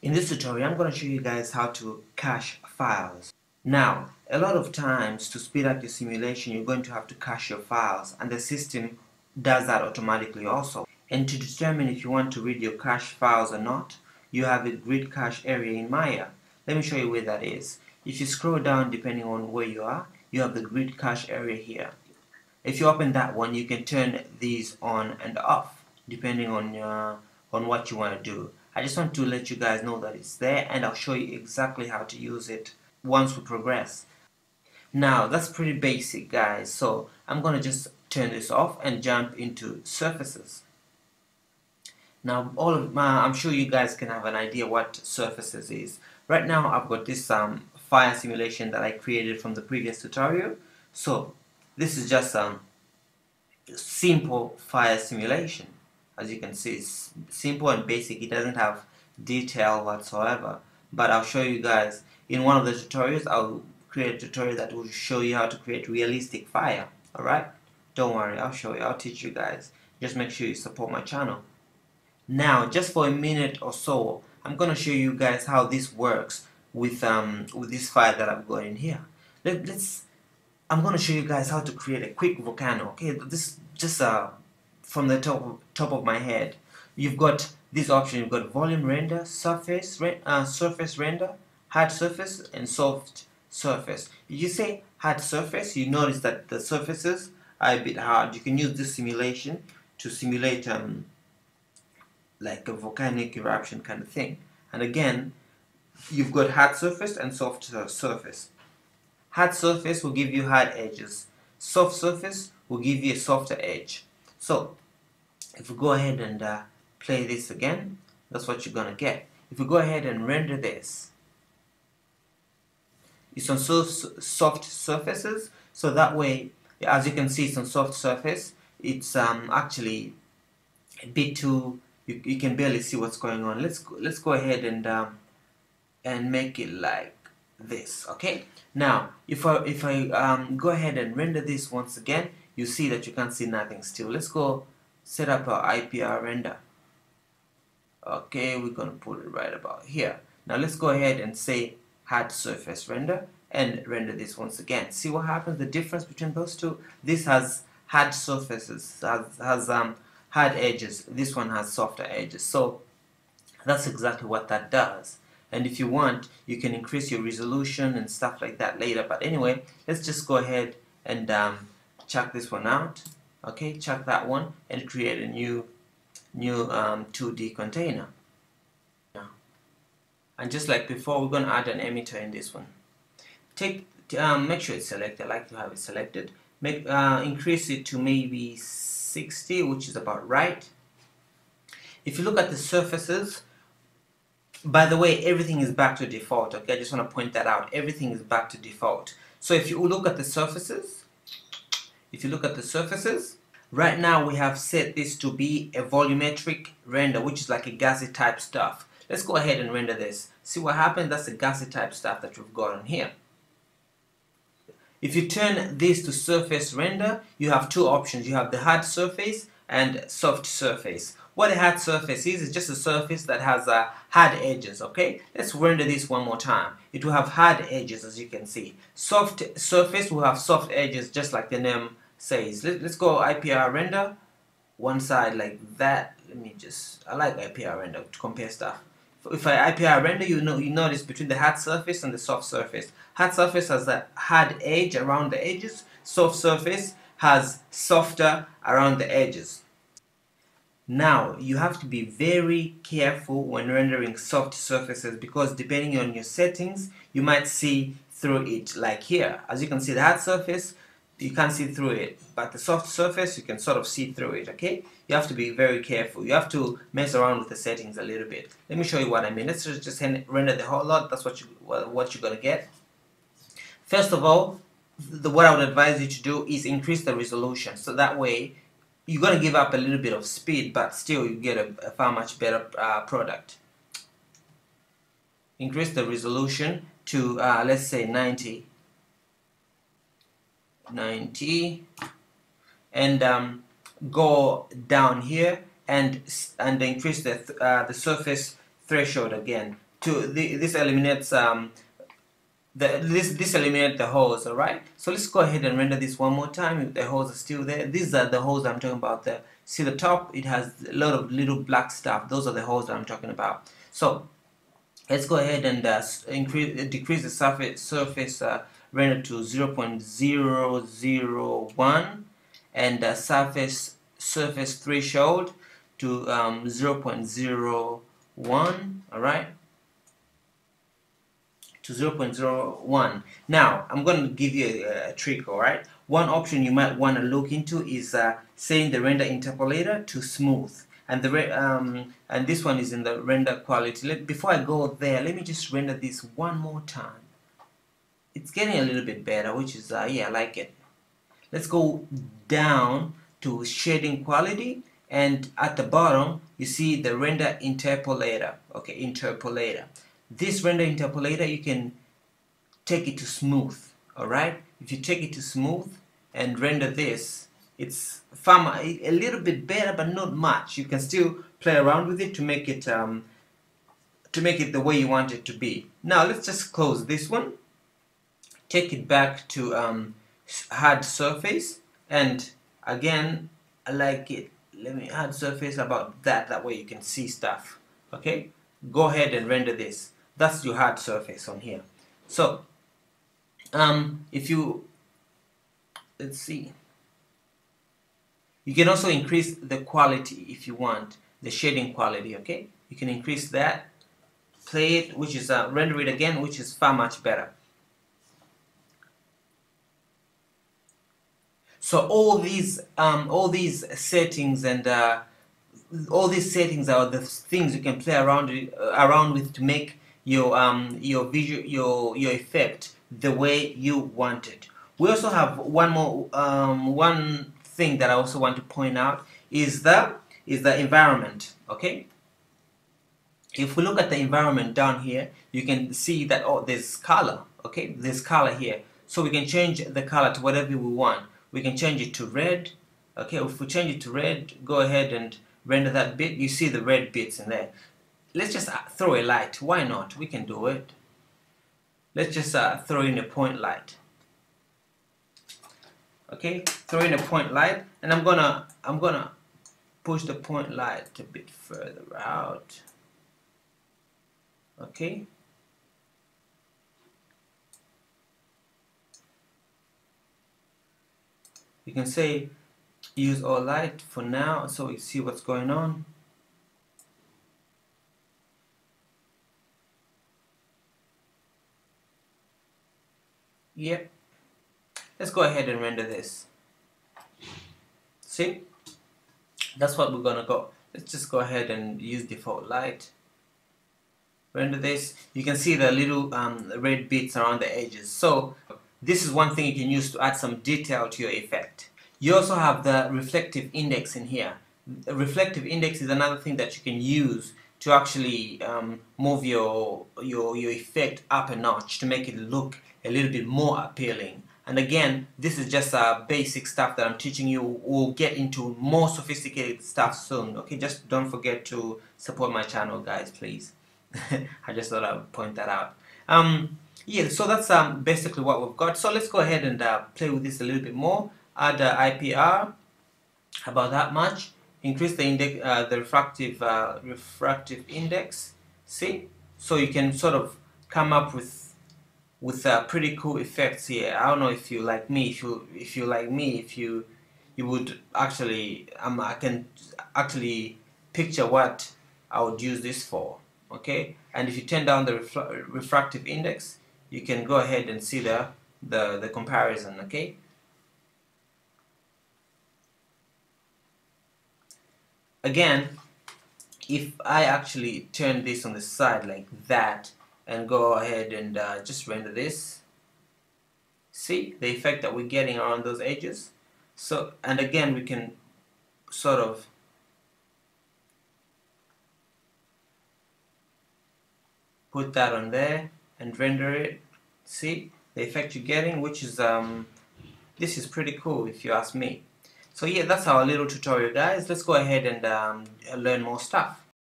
In this tutorial, I'm going to show you guys how to cache files. Now, a lot of times to speed up your simulation, you're going to have to cache your files, and the system does that automatically also. And to determine if you want to read your cache files or not, you have a grid cache area in Maya. Let me show you where that is. If you scroll down, depending on where you are, you have the grid cache area here. If you open that one, you can turn these on and off, depending on what you want to do. I just want to let you guys know that it's there, and I'll show you exactly how to use it once we progress. Now that's pretty basic, guys, so I'm gonna just turn this off and jump into surfaces. Now I'm sure you guys can have an idea what surfaces is. Right now I've got this fire simulation that I created from the previous tutorial. So this is just simple fire simulation. As you can see, it's simple and basic. It doesn't have detail whatsoever, but I'll show you guys in one of the tutorials. I'll create a tutorial that will show you how to create realistic fire. Alright, don't worry, I'll show you, I'll teach you guys. Just make sure you support my channel. Now just for a minute or so, I'm gonna show you guys how this works with this fire that I've got in here. I'm gonna show you guys how to create a quick volcano. Okay, this just from the top of my head. You've got this option. You've got volume render, surface render, hard surface, and soft surface. If you say hard surface, you notice that the surfaces are a bit hard. You can use this simulation to simulate like a volcanic eruption kind of thing. And again, you've got hard surface and soft surface. Hard surface will give you hard edges. Soft surface will give you a softer edge. So if we go ahead and play this again, that's what you're gonna get. If we go ahead and render this, it's on soft surfaces, so that way, as you can see, it's on soft surface. It's actually a bit too, you can barely see what's going on. Let's go ahead and make it like this. Okay, now if I go ahead and render this once again, you see that you can't see nothing still. Let's go set up our IPR render. Okay, we're gonna put it right about here. Now let's go ahead and say hard surface render and render this once again. See what happens, the difference between those two? This has hard surfaces, has hard edges. This one has softer edges. So that's exactly what that does. And if you want, you can increase your resolution and stuff like that later. But anyway, let's just go ahead and check this one out. Okay, check that one and create a new 2D container. And just like before, we're going to add an emitter in this one. Make sure it's selected. I like to have it selected. Increase it to maybe 60, which is about right. If you look at the surfaces, by the way, everything is back to default. Okay, I just want to point that out. Everything is back to default. So if you look at the surfaces, right now we have set this to be a volumetric render, which is like a gassy type stuff. Let's go ahead and render this. See what happens? That's the gassy type stuff that we've got on here. If you turn this to surface render, you have two options. You have the hard surface and soft surface. What a hard surface is just a surface that has hard edges. Okay, let's render this one more time. It will have hard edges, as you can see. Soft surface will have soft edges, just like the name says. Let's go IPR render, one side like that. I like IPR render to compare stuff. If I IPR render, you notice between the hard surface and the soft surface. Hard surface has a hard edge around the edges. Soft surface has softer around the edges. Now you have to be very careful when rendering soft surfaces, because depending on your settings, you might see through it. Like here, as you can see, the hard surface, you can't see through it, but the soft surface, you can sort of see through it. Okay, you have to be very careful. You have to mess around with the settings a little bit. Let me show you what I mean. Let's just render the whole lot. That's what you're gonna get. First of all, what I would advise you to do is increase the resolution, so that way you're gonna give up a little bit of speed, but still you get a far much better product. Increase the resolution to let's say 90, and go down here and increase the surface threshold again this eliminates this eliminates the holes. All right, so let's go ahead and render this one more time. If the holes are still there, these are the holes I'm talking about. See the top, it has a lot of little black stuff. Those are the holes that I'm talking about. So let's go ahead and decrease the surface render to 0.001 and surface threshold to 0.01. all right, to 0.01. Now I'm going to give you a trick. All right, one option you might want to look into is setting the render interpolator to smooth, and and this one is in the render quality. Before I go there, let me just render this one more time. It's getting a little bit better, which is yeah, I like it. Let's go down to shading quality, and at the bottom you see the render interpolator. Okay, interpolator. This render interpolator, you can take it to smooth. All right, if you take it to smooth and render this, it's a little bit better, but not much. You can still play around with it to make it the way you want it to be. Now let's just close this one, take it back to hard surface, and again, I like it. Let me hard surface about that way you can see stuff. Okay, go ahead and render this. That's your hard surface on here. So if you, let's see, you can also increase the quality if you want, the shading quality. Okay, you can increase that, play it, which is render it again, which is far much better. So all these settings and all these settings are the things you can play around with to make your your effect the way you want it. We also have one more one thing that I also want to point out is the environment. Okay, if we look at the environment down here, you can see that there's color. Okay, there's color here, so we can change the color to whatever we want. We can change it to red. Okay, if we change it to red, go ahead and render that bit. You see the red bits in there. Let's just throw a light. Why not? We can do it. Let's just throw in a point light. Okay, throw in a point light, and I'm gonna push the point light a bit further out. Okay. You can say use all light for now, so we see what's going on. Yep. Let's go ahead and render this. See? That's what we're gonna go. Let's just go ahead and use default light. Render this. You can see the little red bits around the edges. So this is one thing you can use to add some detail to your effect. You also have the reflective index in here. The reflective index is another thing that you can use to actually move your effect up a notch to make it look a little bit more appealing. And again, this is just basic stuff that I'm teaching you. We'll get into more sophisticated stuff soon. Okay, just don't forget to support my channel, guys, please. I just thought I would point that out. Yeah, so that's basically what we've got. So let's go ahead and play with this a little bit more. Add IPR, about that much. Increase the index, the refractive index. See, so you can sort of come up with pretty cool effects here. I don't know if you like me. If you like me, you would actually I can actually picture what I would use this for. Okay, and if you turn down the refractive index, you can go ahead and see the comparison. Okay. Again, if I actually turn this on the side like that and go ahead and just render this, see the effect that we're getting around those edges. So, and again, we can sort of put that on there and render it. See the effect you're getting, which is this is pretty cool if you ask me. So yeah, that's our little tutorial, guys. Let's go ahead and learn more stuff.